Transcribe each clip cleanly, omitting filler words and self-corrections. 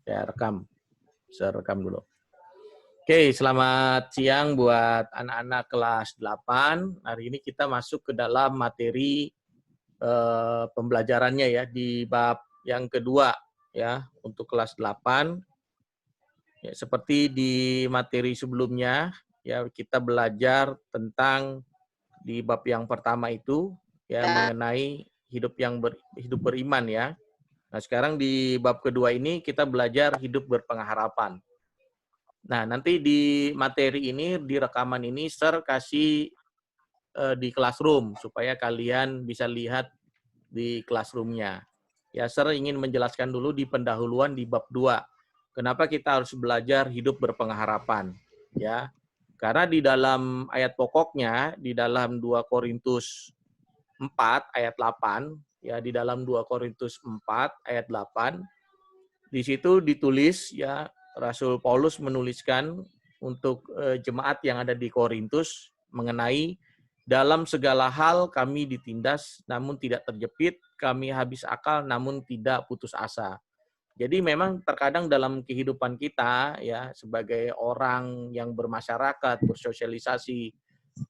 Saya rekam. Saya rekam dulu. Oke, selamat siang buat anak-anak kelas 8. Hari ini kita masuk ke dalam materi pembelajarannya ya di bab yang kedua ya untuk kelas 8. Ya, seperti di materi sebelumnya ya kita belajar tentang di bab yang pertama itu ya mengenai hidup beriman ya. Nah, sekarang di bab kedua ini kita belajar hidup berpengharapan. Nah, nanti di materi ini, di rekaman ini, Sir kasih di classroom, supaya kalian bisa lihat di classroom-nya. Ya, Sir ingin menjelaskan dulu di pendahuluan di bab 2. Kenapa kita harus belajar hidup berpengharapan? Ya, karena di dalam ayat pokoknya, di dalam 2 Korintus 4 ayat 8, ya di dalam 2 Korintus 4 ayat 8, di situ ditulis ya Rasul Paulus menuliskan untuk jemaat yang ada di Korintus mengenai dalam segala hal kami ditindas namun tidak terjepit, kami habis akal namun tidak putus asa. Jadi memang terkadang dalam kehidupan kita ya sebagai orang yang bermasyarakat, bersosialisasi,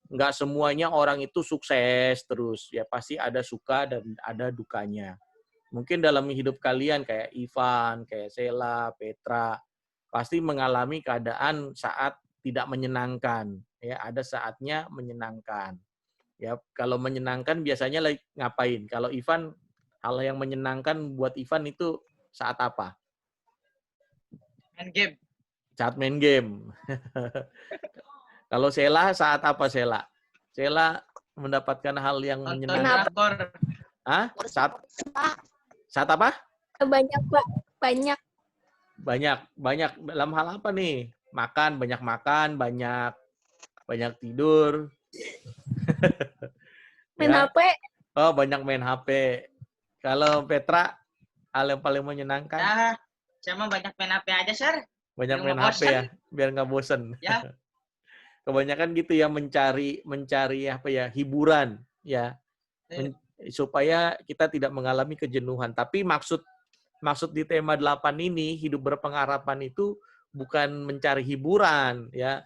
nggak semuanya orang itu sukses terus. Ya pasti ada suka dan ada dukanya. Mungkin dalam hidup kalian kayak Ivan, kayak Sela, Petra, pasti mengalami keadaan saat tidak menyenangkan. Ya, ada saatnya menyenangkan. Ya, kalau menyenangkan biasanya lagi ngapain? Kalau Ivan, hal yang menyenangkan buat Ivan itu saat apa? Main game. Saat main game. Kalau Sela, saat apa Sela? Sela mendapatkan hal yang Nonton menyenangkan. drakor. Hah? Saat apa? Banyak, Pak. Banyak. Banyak dalam hal apa nih? Makan, banyak tidur. Main Ya. HP. Oh, banyak main HP. Kalau Petra, hal yang paling menyenangkan? Ya, sama banyak main HP aja, Sir. Banyak Biar main nggak HP bosan. ya, biar nggak bosen. Ya. Kebanyakan gitu ya mencari apa ya hiburan ya, supaya kita tidak mengalami kejenuhan. Tapi maksud di tema 8 ini, hidup berpengharapan itu bukan mencari hiburan ya,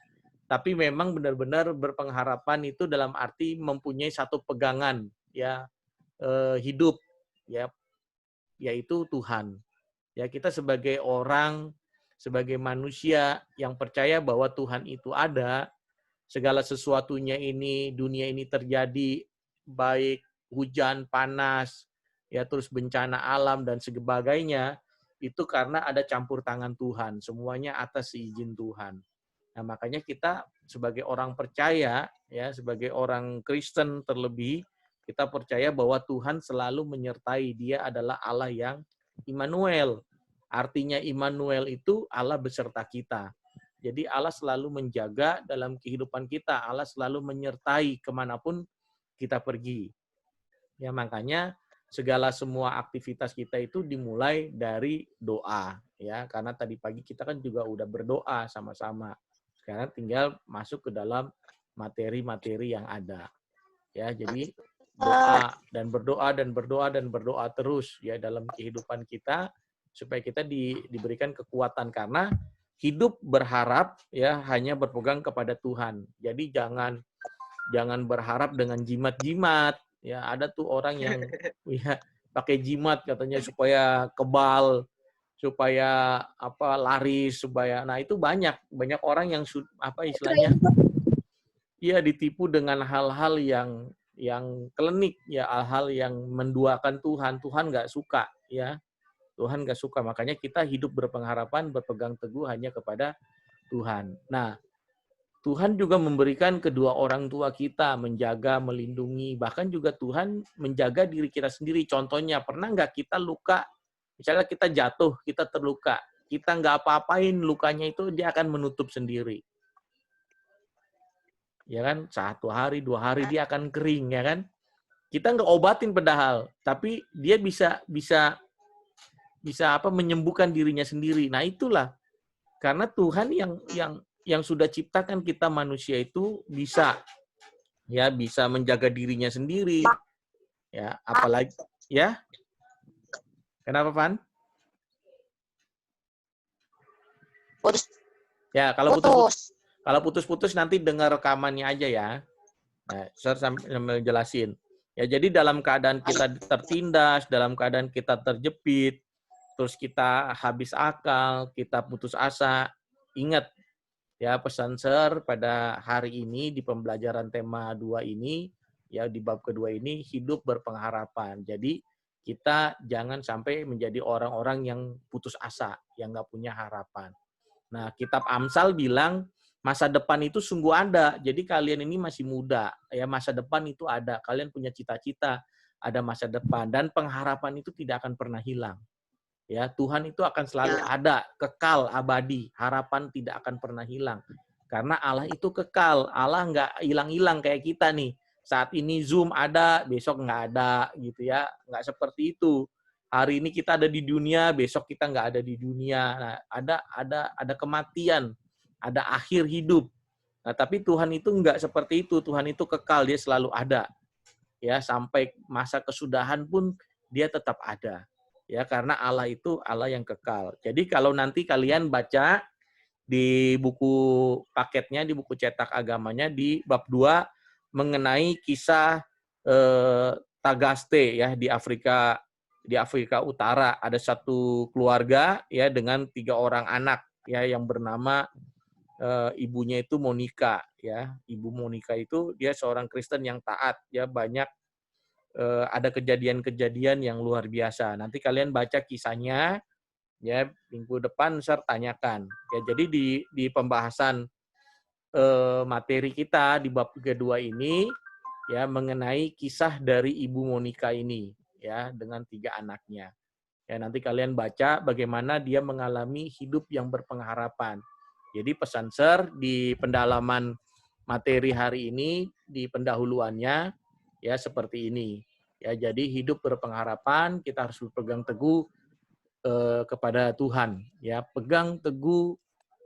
tapi memang benar-benar berpengharapan itu dalam arti mempunyai satu pegangan ya hidup ya, yaitu Tuhan. Ya, kita sebagai orang, sebagai manusia yang percaya bahwa Tuhan itu ada, segala sesuatunya ini, dunia ini terjadi, baik hujan, panas, ya terus bencana alam dan sebagainya, itu karena ada campur tangan Tuhan. Semuanya atas izin Tuhan. Nah, makanya kita sebagai orang percaya, ya sebagai orang Kristen terlebih, kita percaya bahwa Tuhan selalu menyertai. Dia adalah Allah yang Immanuel. Artinya Immanuel itu Allah beserta kita. Jadi Allah selalu menjaga dalam kehidupan kita. Allah selalu menyertai kemanapun kita pergi. Ya makanya semua aktivitas kita itu dimulai dari doa. Ya karena tadi pagi kita kan juga udah berdoa sama-sama. Sekarang tinggal masuk ke dalam materi-materi yang ada. Ya jadi doa dan berdoa dan berdoa dan berdoa terus ya dalam kehidupan kita supaya kita diberikan kekuatan, karena hidup berharap ya hanya berpegang kepada Tuhan. Jadi jangan berharap dengan jimat-jimat. Ya ada tuh orang yang ya pakai jimat katanya supaya kebal, supaya apa laris, supaya nah itu banyak orang yang apa istilahnya ya ditipu dengan hal-hal yang klinik ya, hal-hal yang menduakan Tuhan. Tuhan nggak suka ya. Tuhan nggak suka. Makanya kita hidup berpengharapan, berpegang teguh hanya kepada Tuhan. Nah, Tuhan juga memberikan kedua orang tua kita, menjaga, melindungi. Bahkan juga Tuhan menjaga diri kita sendiri. Contohnya, pernah nggak kita luka? Misalnya kita jatuh, kita terluka. Kita nggak apa-apain, lukanya itu dia akan menutup sendiri. Ya kan? 1 hari, 2 hari dia akan kering, ya kan? Kita nggak obatin padahal, tapi dia bisa apa menyembuhkan dirinya sendiri. Nah, itulah karena Tuhan yang sudah ciptakan kita manusia itu bisa menjaga dirinya sendiri. Ya, apalagi ya. Kenapa, Van? Putus. Ya, kalau putus-putus nanti dengar rekamannya aja ya. Nah, saya sambil jelasin. Ya, jadi dalam keadaan kita tertindas, dalam keadaan kita terjepit, terus kita habis akal, kita putus asa, ingat ya pesan Sir pada hari ini di pembelajaran tema 2 ini, ya di bab kedua ini, hidup berpengharapan. Jadi kita jangan sampai menjadi orang-orang yang putus asa, yang nggak punya harapan. Nah, kitab Amsal bilang masa depan itu sungguh ada. Jadi kalian ini masih muda, ya masa depan itu ada. Kalian punya cita-cita, ada masa depan dan pengharapan itu tidak akan pernah hilang. Ya, Tuhan itu akan selalu ada, kekal, abadi. Harapan tidak akan pernah hilang. Karena Allah itu kekal. Allah nggak hilang-hilang kayak kita nih. Saat ini Zoom ada, besok nggak ada, gitu ya. Nggak seperti itu. Hari ini kita ada di dunia, besok kita nggak ada di dunia. Nah, ada kematian, ada akhir hidup. Nah, tapi Tuhan itu nggak seperti itu. Tuhan itu kekal, dia selalu ada. Ya, sampai masa kesudahan pun dia tetap ada. Ya, karena Allah itu Allah yang kekal. Jadi kalau nanti kalian baca di buku paketnya, di buku cetak agamanya di bab 2 mengenai kisah Tagaste ya di Afrika Utara, ada satu keluarga ya dengan 3 orang anak ya yang bernama ibunya itu Monica ya. Ibu Monica itu dia seorang Kristen yang taat ya, banyak ada kejadian-kejadian yang luar biasa. Nanti kalian baca kisahnya ya minggu depan saya tanyakan. Ya jadi di pembahasan materi kita di bab kedua ini ya mengenai kisah dari Ibu Monica ini ya dengan 3 anaknya. Ya nanti kalian baca bagaimana dia mengalami hidup yang berpengharapan. Jadi pesan Sir di pendalaman materi hari ini di pendahuluannya ya seperti ini. Ya jadi hidup berpengharapan, kita harus berpegang teguh kepada Tuhan. Ya pegang teguh,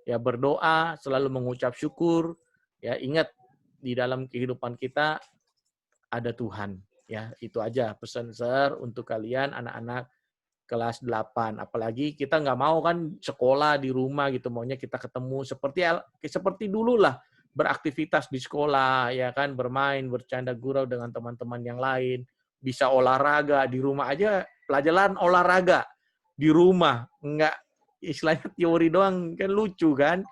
ya berdoa, selalu mengucap syukur. Ya ingat di dalam kehidupan kita ada Tuhan. Ya itu aja pesan Sir untuk kalian anak-anak kelas 8. Apalagi kita nggak mau kan sekolah di rumah gitu, maunya kita ketemu seperti dulu lah, beraktivitas di sekolah ya kan, bermain, bercanda gurau dengan teman-teman yang lain, bisa olahraga di rumah aja, pelajaran olahraga di rumah, nggak istilahnya teori doang kan lucu kan.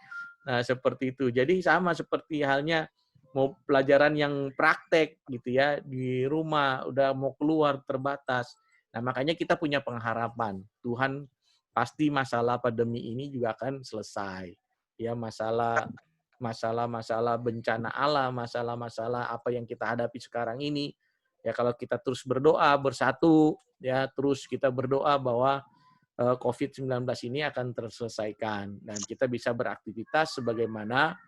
Nah, seperti itu. Jadi sama seperti halnya mau pelajaran yang praktek gitu ya di rumah, udah mau keluar terbatas. Nah, makanya kita punya pengharapan. Tuhan pasti masalah pandemi ini juga akan selesai. Ya, masalah bencana alam, masalah-masalah apa yang kita hadapi sekarang ini. Ya, kalau kita terus berdoa bersatu, ya terus kita berdoa bahwa COVID-19 ini akan terselesaikan dan kita bisa beraktivitas sebagaimana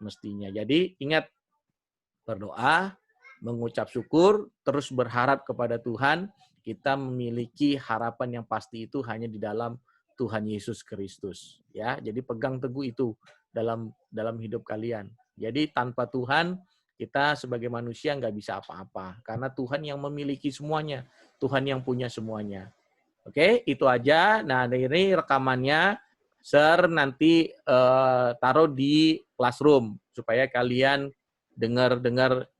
mestinya. Jadi ingat berdoa, mengucap syukur, terus berharap kepada Tuhan. Kita memiliki harapan yang pasti itu hanya di dalam Tuhan Yesus Kristus. Ya, jadi pegang teguh itu dalam hidup kalian. Jadi tanpa Tuhan kita sebagai manusia nggak bisa apa-apa karena Tuhan yang memiliki semuanya, Tuhan yang punya semuanya. Oke, itu aja. Nah, ini rekamannya Sir nanti taruh di classroom supaya kalian dengar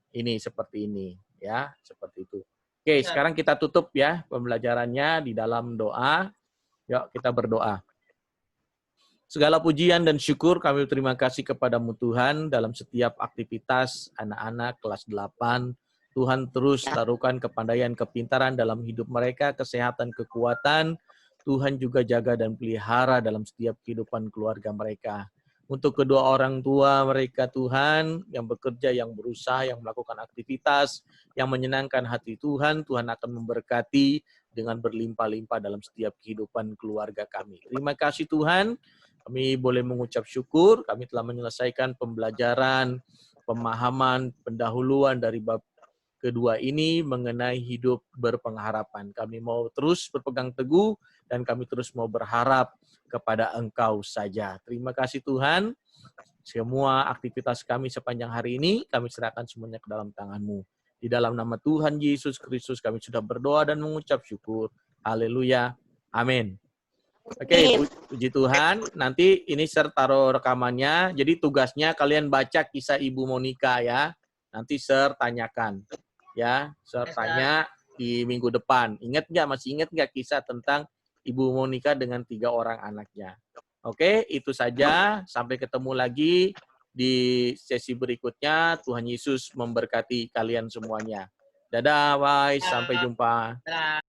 ini seperti ini ya, seperti itu. Oke, sekarang kita tutup ya pembelajarannya di dalam doa. Yuk kita berdoa. Segala pujian dan syukur kami terima kasih kepadamu Tuhan dalam setiap aktivitas anak-anak kelas 8. Tuhan terus taruhkan kepandaian, kepintaran dalam hidup mereka, kesehatan, kekuatan. Tuhan juga jaga dan pelihara dalam setiap kehidupan keluarga mereka. Untuk kedua orang tua mereka Tuhan, yang bekerja, yang berusaha, yang melakukan aktivitas, yang menyenangkan hati Tuhan, Tuhan akan memberkati dengan berlimpah-limpah dalam setiap kehidupan keluarga kami. Terima kasih Tuhan, kami boleh mengucap syukur, kami telah menyelesaikan pembelajaran, pemahaman, pendahuluan dari bab kedua ini mengenai hidup berpengharapan. Kami mau terus berpegang teguh dan kami terus mau berharap kepada Engkau saja. Terima kasih Tuhan. Semua aktivitas kami sepanjang hari ini, kami serahkan semuanya ke dalam tangan-Mu. Di dalam nama Tuhan Yesus Kristus kami sudah berdoa dan mengucap syukur. Haleluya. Amin. Oke, puji Tuhan. Nanti ini Sir taruh rekamannya. Jadi tugasnya kalian baca kisah Ibu Monica ya. Nanti Sir tanyakan. Ya, Sir Yes, Sir. tanya di minggu depan. Masih ingat nggak kisah tentang Ibu Monica dengan 3 orang anaknya? Oke, itu saja. Sampai ketemu lagi di sesi berikutnya. Tuhan Yesus memberkati kalian semuanya. Dadah, bye. Sampai jumpa. Dadah.